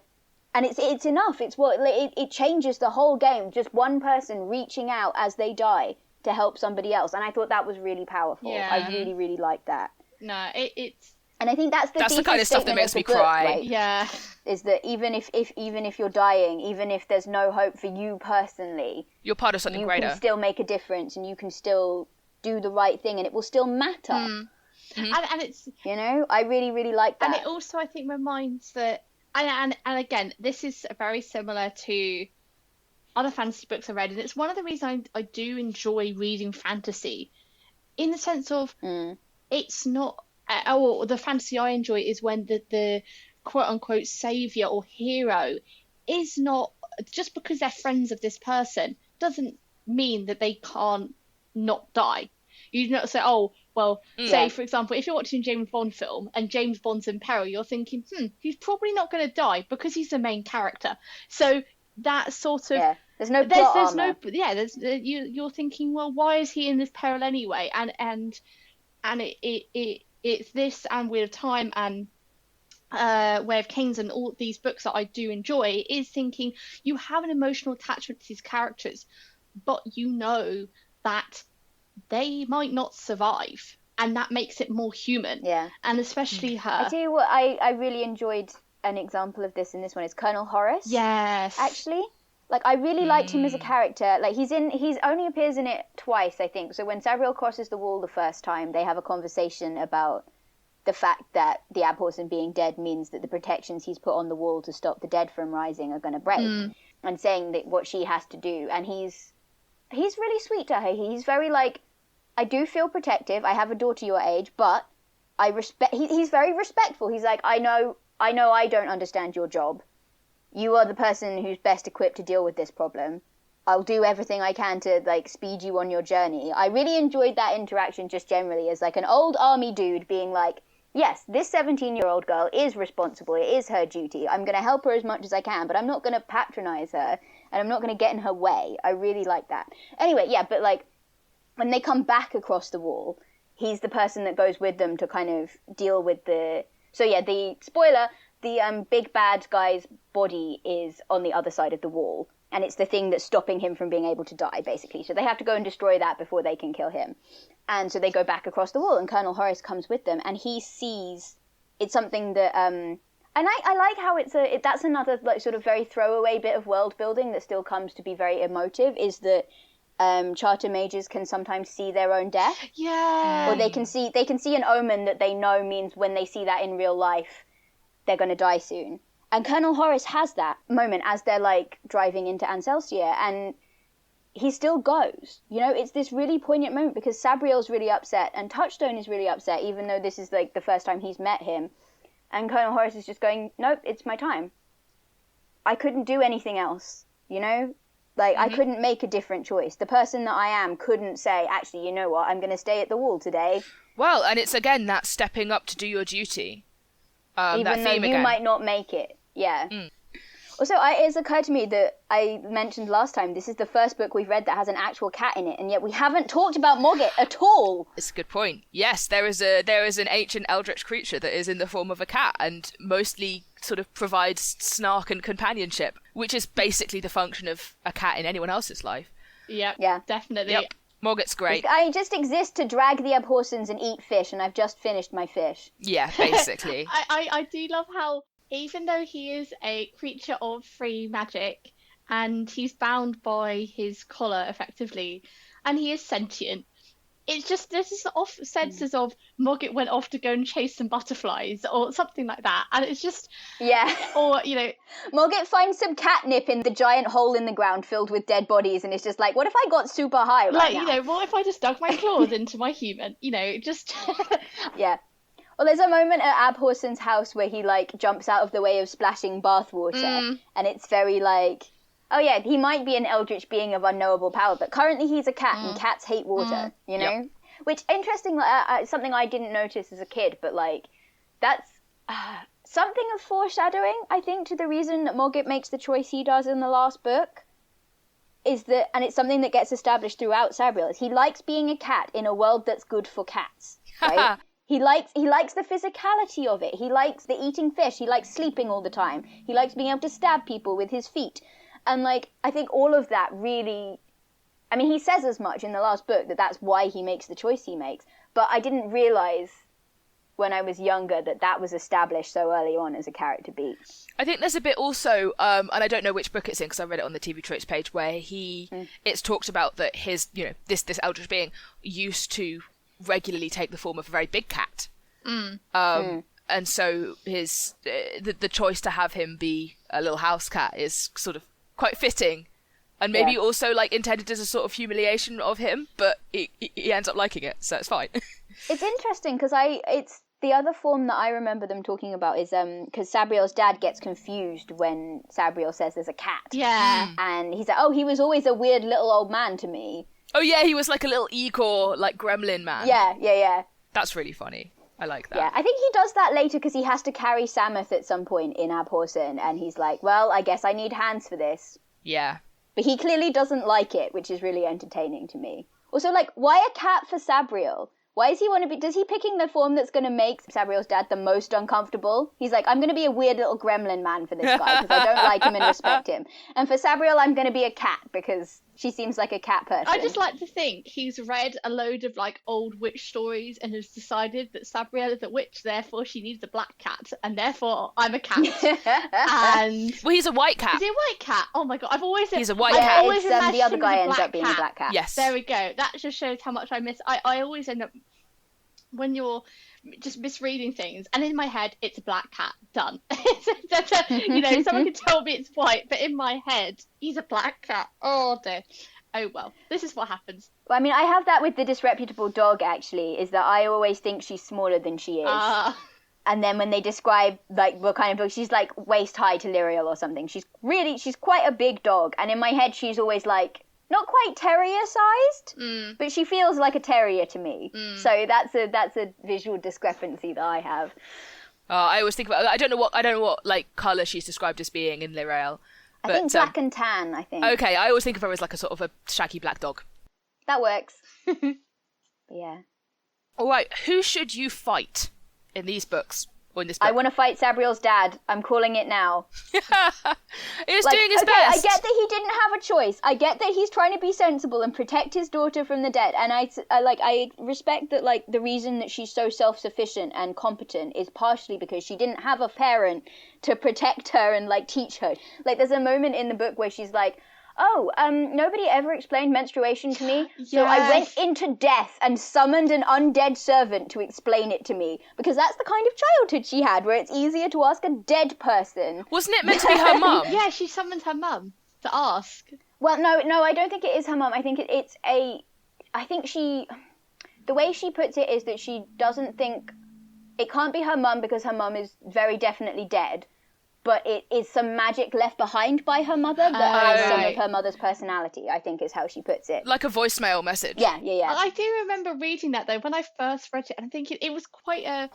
And it's enough. It's what it changes the whole game. Just one person reaching out as they die to help somebody else, and I thought that was really powerful. Yeah. I really, really liked that. No, it's. And I think that's the kind of stuff that makes me cry. Right? Yeah. Is that even if you're dying, even if there's no hope for you personally, you're part of something greater. You can still make a difference, and you can still do the right thing, and it will still matter. Mm-hmm. And it's, you know, I really, really like that. And it also, I think, reminds that. And again, this is very similar to other fantasy books I read, and it's one of the reasons I do enjoy reading fantasy, in the sense of it's not. Or the fantasy I enjoy is when the quote unquote savior or hero is not, just because they're friends of this person doesn't mean that they can't not die. You not say, oh, well, say, for example, if you're watching a James Bond film and James Bond's in peril, you're thinking, he's probably not going to die because he's the main character. So that sort of... There's no plot armor. You're thinking, well, why is he in this peril anyway? And it's this, and Wheel of Time and Way of Kings and all these books that I do enjoy, is thinking you have an emotional attachment to these characters, but you know that they might not survive, and that makes it more human. Yeah. And especially her. I tell you what, I really enjoyed an example of this in this one is Colonel Horace. Yes. Actually. Like, I really liked him as a character. Like, he's only appears in it twice, I think. So when Sabriel crosses the wall the first time, they have a conversation about the fact that the Abhorsen being dead means that the protections he's put on the wall to stop the dead from rising are going to break. And saying that what she has to do. And he's really sweet to her. He's very, like, I do feel protective. I have a daughter your age, but I respect... He's very respectful. He's like, I know I don't understand your job. You are the person who's best equipped to deal with this problem. I'll do everything I can to, like, speed you on your journey. I really enjoyed that interaction just generally as, like, an old army dude being like, yes, this 17-year-old girl is responsible. It is her duty. I'm going to help her as much as I can, but I'm not going to patronize her, and I'm not going to get in her way. I really like that. Anyway, yeah, but, like, when they come back across the wall, he's the person that goes with them to kind of deal with the... So, yeah, the... Spoiler... The big bad guy's body is on the other side of the wall, and it's the thing that's stopping him from being able to die, basically. So they have to go and destroy that before they can kill him. And so they go back across the wall, and Colonel Horace comes with them, and he sees... It's something that... And I like how that's another, like, sort of very throwaway bit of world building that still comes to be very emotive, is that charter mages can sometimes see their own death. Yeah. Or they can see an omen that they know means when they see that in real life, they're going to die soon. And Colonel Horace has that moment as they're, like, driving into Ancelsier, and he still goes. You know, it's this really poignant moment because Sabriel's really upset, and Touchstone is really upset, even though this is, like, the first time he's met him. And Colonel Horace is just going, nope, it's my time. I couldn't do anything else, you know? Like, I couldn't make a different choice. The person that I am couldn't say, actually, you know what, I'm going to stay at the wall today. Well, and it's, again, that stepping up to do your duty. Even though you might not make it. Yeah. Also, it's occurred to me that I mentioned last time, this is the first book we've read that has an actual cat in it, and yet we haven't talked about Mogget at all. It's a good point. Yes, there is an ancient eldritch creature that is in the form of a cat, and mostly sort of provides snark and companionship, which is basically the function of a cat in anyone else's life. Yeah, definitely. Yep. Mogget's great. I just exist to drag the Abhorsens and eat fish, and I've just finished my fish. Yeah, basically. I do love how, even though he is a creature of free magic, and he's bound by his collar, effectively, and he is sentient, it's just, there's this off senses of Mogget went off to go and chase some butterflies, or something like that, and it's just... Yeah. Or, you know... Mogget finds some catnip in the giant hole in the ground filled with dead bodies, and it's just like, what if I got super high right now? You know, what if I just dug my claws into my human? You know, just... Yeah. Well, there's a moment at Abhorsen's house where he, like, jumps out of the way of splashing bathwater, and it's very, like... Oh, yeah, he might be an eldritch being of unknowable power, but currently he's a cat, and cats hate water, you know? Yep. Which, interestingly, something I didn't notice as a kid, but, like, that's something of foreshadowing, I think, to the reason that Mogget makes the choice he does in the last book, is that, and it's something that gets established throughout Sabriel, is he likes being a cat in a world that's good for cats, right? He likes the physicality of it. He likes the eating fish. He likes sleeping all the time. He likes being able to stab people with his feet. And, like, I think all of that really... I mean, he says as much in the last book that that's why he makes the choice he makes. But I didn't realise when I was younger that was established so early on as a character beat. I think there's a bit also, and I don't know which book it's in because I read it on the TV Tropes page, where it's talked about that his, you know, this eldritch being used to regularly take the form of a very big cat. And so his the choice to have him be a little house cat is sort of quite fitting And maybe also like intended as a sort of humiliation of him, but he ends up liking it, so it's fine. It's interesting because it's the other form that I remember them talking about is because Sabriel's dad gets confused when Sabriel says there's a cat. Yeah. And he's like, oh, he was always a weird little old man to me. Oh yeah, he was like a little Igor, like gremlin man. Yeah. That's really funny. I like that. Yeah, I think he does that later because he has to carry Samuth at some point in Abhorsen, and he's like, well, I guess I need hands for this. Yeah. But he clearly doesn't like it, which is really entertaining to me. Also, like, why a cat for Sabriel? Why does he want to be... Does he picking the form that's going to make Sabriel's dad the most uncomfortable? He's like, I'm going to be a weird little gremlin man for this guy because I don't like him and respect him. And for Sabriel, I'm going to be a cat because she seems like a cat person. I just like to think he's read a load of like old witch stories and has decided that Sabriel is a witch, therefore she needs a black cat, and therefore I'm a cat. And well, he's a white cat. Is he a white cat? Oh my god, He's a white yeah, cat. always it's, the imagined other him guy as a ends black up being cat. a black cat. Yes. There we go. That just shows how much I miss. I always end up when you're just misreading things, and in my head it's a black cat. Done. You know, someone could tell me it's white, but in my head he's a black cat. Oh dear. Oh well, this is what happens. Well, I mean, I have that with the disreputable dog, actually, is that I always think she's smaller than she is. And then when they describe, like, what kind of dog, she's, like, waist-high to Lyriel or something. She's quite a big dog. And in my head, she's always, like, not quite terrier-sized, but she feels like a terrier to me. So that's a visual discrepancy that I have. I always think about... I don't know what like, colour she's described as being in Lyrael. I think black and tan, I think. Okay, I always think of her as like a sort of a shaggy black dog. That works. Yeah. All right, who should you fight in these books? Or in this book? I want to fight Sabriel's dad. I'm calling it now. He was doing his best. I get that he didn't have a choice. I get that he's trying to be sensible and protect his daughter from the dead. And I respect that, like, the reason that she's so self-sufficient and competent is partially because she didn't have a parent to protect her and, like, teach her. Like, there's a moment in the book where she's like, oh, nobody ever explained menstruation to me, so I went into death and summoned an undead servant to explain it to me, because that's the kind of childhood she had, where it's easier to ask a dead person. Wasn't it meant to be her mum? Yeah, she summoned her mum to ask. Well, no, I don't think it is her mum. I think the way she puts it is that she doesn't think, it can't be her mum because her mum is very definitely dead. But it is some magic left behind by her mother that has some of her mother's personality, I think is how she puts it. Like a voicemail message. Yeah. I do remember reading that, though, when I first read it, and thinking it was quite a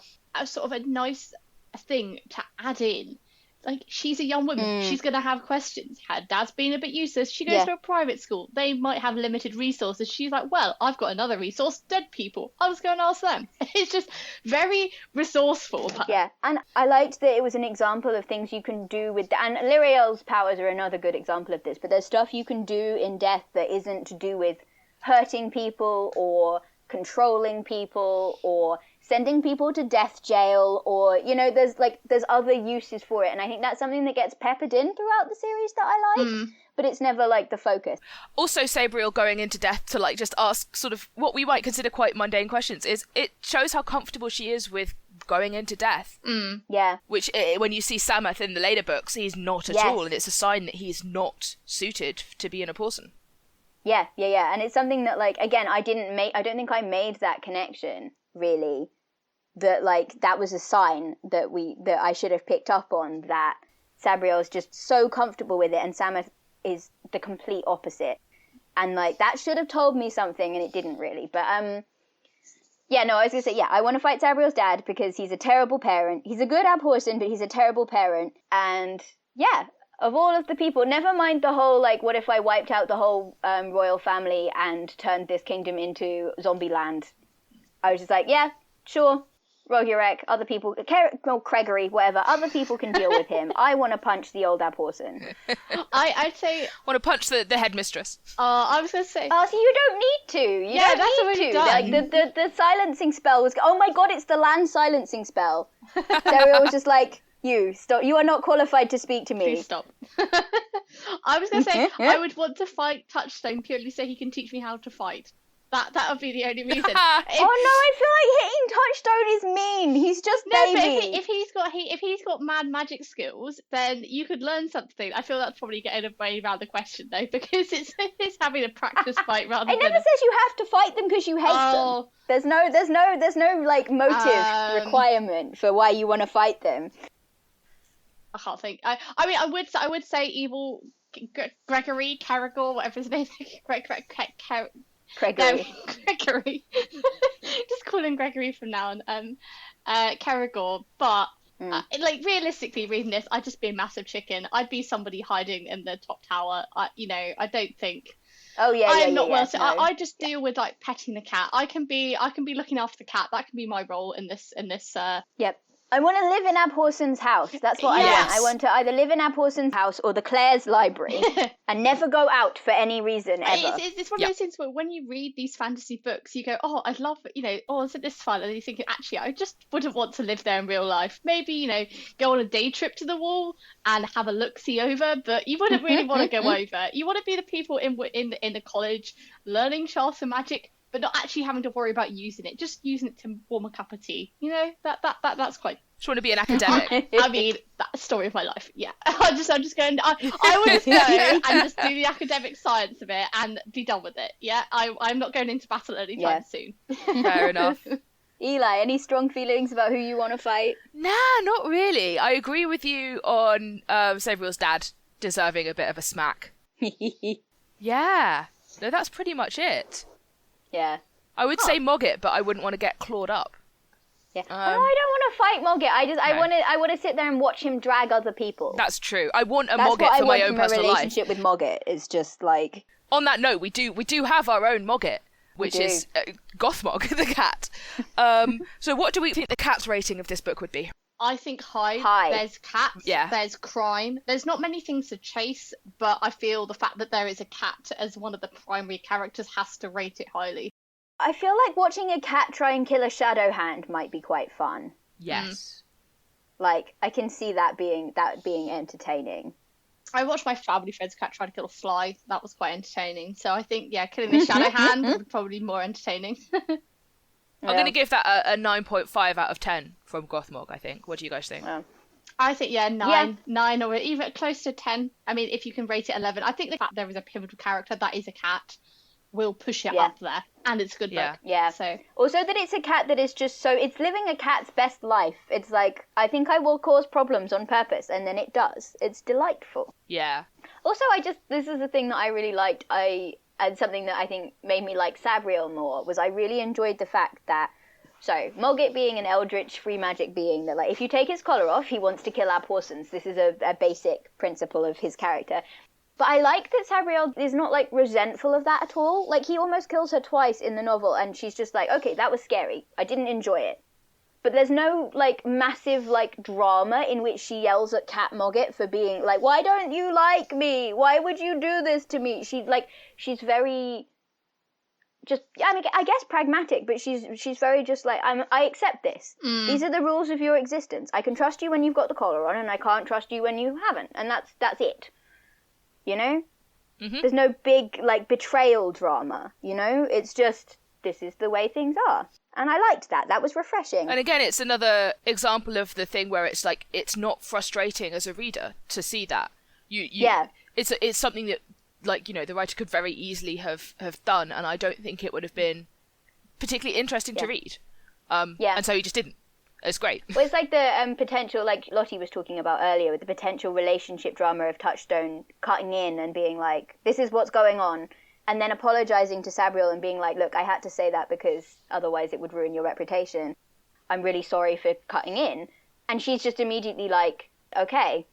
sort of a nice thing to add in. Like, she's a young woman. She's going to have questions. Her dad's been a bit useless. She goes to a private school. They might have limited resources. She's like, well, I've got another resource, dead people. I'll just go and ask them. It's just very resourceful. Yeah, and I liked that it was an example of things you can do with... And Lyriel's powers are another good example of this, but there's stuff you can do in death that isn't to do with hurting people or controlling people or sending people to death jail, or, you know, there's other uses for it, and I think that's something that gets peppered in throughout the series that I like, but it's never, like, the focus. Also, Sabriel going into death to, like, just ask sort of what we might consider quite mundane questions is it shows how comfortable she is with going into death. Yeah. Which, when you see Samuth in the later books, he's not at all, and it's a sign that he's not suited to be in a person. Yeah, and it's something that, like, again, I don't think I made that connection, really, that, like, that was a sign that I should have picked up on, that Sabriel is just so comfortable with it, and Samuth is the complete opposite. And, like, that should have told me something, and it didn't really. But, I was gonna say, I want to fight Sabriel's dad, because he's a terrible parent. He's a good Abhorsen, but he's a terrible parent. And, of all of the people, never mind the whole, like, what if I wiped out the whole royal family and turned this kingdom into zombie land? I was just like, yeah, sure, Rogurek, other people, Gregory, whatever, other people can deal with him. I want to punch the old Abhorsen. I'd say... Want to punch the headmistress. I was going to say... Oh, so you don't need to. You don't that's need already to. done. Like, the silencing spell was... Oh my god, it's the land silencing spell. Sabriel was just like... You stop. You are not qualified to speak to me. Please stop. I was going to say, I would want to fight Touchstone purely so he can teach me how to fight. That would be the only reason. Oh no, I feel like hitting Touchstone is mean. He's just No, baby. but if he's got mad magic skills, then you could learn something. I feel that's probably getting away around the question though, because it's having a practice fight rather It than. never says you have to fight them because you hate them. There's no like motive requirement for why you want to fight them. I can't think. I mean, I would say evil Gregory, Caragor, whatever his name is. Gregory. Gregory. Just call him Gregory from now on. Caragor, but like realistically reading this, I'd just be a massive chicken. I'd be somebody hiding in the top tower. I don't think. Oh yeah, I yeah, am not yeah, well. no. I just deal with like petting the cat. I can be looking after the cat. That can be my role in this. Yep. I want to live in Abhorsen's house. That's what I want. I want to either live in Abhorsen's house or the Claire's library and never go out for any reason ever. It's one of those things where when you read these fantasy books, you go, oh, I'd love, oh, isn't this fun? And you think, actually, I just wouldn't want to live there in real life. Maybe, go on a day trip to the wall and have a look-see over, but you wouldn't really want to go over. You want to be the people in the college learning Charleston magic, but not actually having to worry about using it, just using it to warm a cup of tea. That's quite. Just want to be an academic. I mean, that's the story of my life. Yeah, I'm just going. I would just go and just do the academic science of it and be done with it. Yeah, I'm not going into battle anytime soon. Fair enough. Eli, any strong feelings about who you want to fight? Nah, not really. I agree with you on Sabriel's dad deserving a bit of a smack. Yeah, no, that's pretty much it. Yeah. I would say Mogget, but I wouldn't want to get clawed up. Yeah. I don't want to fight Mogget. I want to sit there and watch him drag other people. That's true. I want a Mogget for my own personal life. My relationship with Mogget is just like. On that note, we do have our own Mogget, which is Gothmog, the cat. So what do we think the cat's rating of this book would be? I think high. There's cats. Yeah. There's crime. There's not many things to chase, but I feel the fact that there is a cat as one of the primary characters has to rate it highly. I feel like watching a cat try and kill a shadow hand might be quite fun. Yes. Like I can see that being entertaining. I watched my family friend's cat try to kill a fly. That was quite entertaining. So I think killing the shadow hand would probably be more entertaining. I'm going to give that a 9.5 out of 10 from Gothmog, I think. What do you guys think? I think, 9 or even close to 10. I mean, if you can rate it 11. I think the fact there is a pivotal character that is a cat will push it up there. And it's a good book. Yeah. So also that it's a cat that is just it's living a cat's best life. It's like, I think I will cause problems on purpose, and then it does. It's delightful. Yeah. Also, this is the thing that I really liked. And something that I think made me like Sabriel more was I really enjoyed the fact that, Mogget being an eldritch free magic being, that like if you take his collar off, he wants to kill Abhorsens. This is a basic principle of his character. But I like that Sabriel is not like resentful of that at all. Like he almost kills her twice in the novel, and she's just like, okay, that was scary. I didn't enjoy it. But there's no like massive like drama in which she yells at Cat Mogget for being like, why don't you like me? Why would you do this to me? She's very just, I mean, I guess pragmatic, but she's very just like, I accept this. These are the rules of your existence. I can trust you when you've got the collar on, and I can't trust you when you haven't, and that's it. You know? Mm-hmm. There's no big like betrayal drama. You know, it's just this is the way things are. And I liked that. That was refreshing. And again, it's another example of the thing where it's like, it's not frustrating as a reader to see that. It's something that, like, the writer could very easily have done, and I don't think it would have been particularly interesting to read. And so he just didn't. It's great. Well, it's like the potential, like Lottie was talking about earlier, with the potential relationship drama of Touchstone cutting in and being like, this is what's going on. And then apologising to Sabriel and being like, look, I had to say that because otherwise it would ruin your reputation. I'm really sorry for cutting in. And she's just immediately like, okay,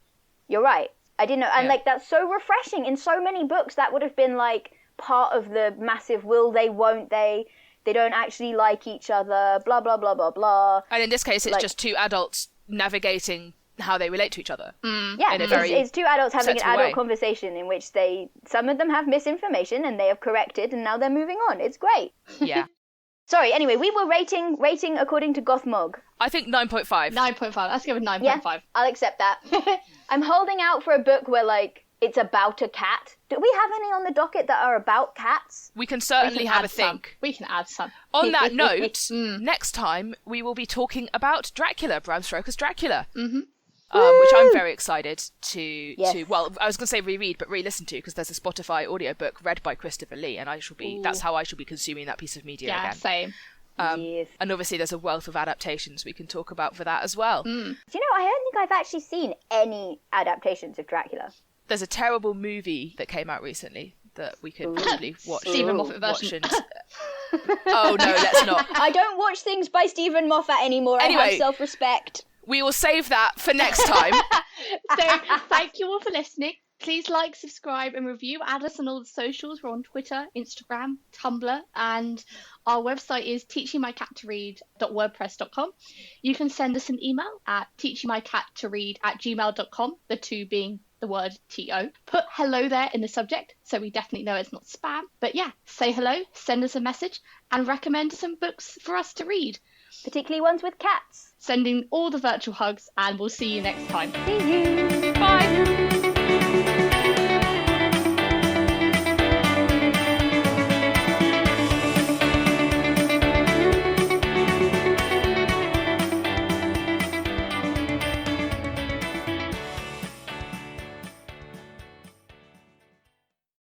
you're right. I didn't know. And like, that's so refreshing. In so many books, that would have been like part of the massive will they, won't they don't actually like each other, blah, blah, blah, blah, blah. And in this case, it's like, just two adults navigating how they relate to each other. Yeah, it's two adults having an adult conversation in which some of them have misinformation and they have corrected and now they're moving on. It's great. Yeah. Sorry, anyway, we were rating according to Gothmog. I think 9.5. 9.5. Let's give it 9.5. Yeah, I'll accept that. I'm holding out for a book where, like, it's about a cat. Do we have any on the docket that are about cats? We can certainly have a think. We can add some. On that note, next time we will be talking about Dracula, Bram Stoker's Dracula. Mm-hmm. Which I'm very excited to, Yes. well, I was going to say reread, but re-listen to, because there's a Spotify audiobook read by Christopher Lee, and that's how I shall be consuming that piece of media again. Same. Yes. And obviously there's a wealth of adaptations we can talk about for that as well. Do you know, I don't think I've actually seen any adaptations of Dracula. There's a terrible movie that came out recently that we could probably watch. Stephen Moffat version. Oh no, let's not. I don't watch things by Stephen Moffat anymore. Anyway. I have self-respect. We will save that for next time. So thank you all for listening. Please like, subscribe and review. Add us on all the socials. We're on Twitter, Instagram, Tumblr, and our website is teachingmycattoread.wordpress.com. You can send us an email at teachingmycattoread@gmail.com, the two being the word TO. Put hello there in the subject so we definitely know it's not spam. But yeah, say hello, send us a message, and recommend some books for us to read. Particularly ones with cats. Sending all the virtual hugs, and we'll see you next time. See you. Bye.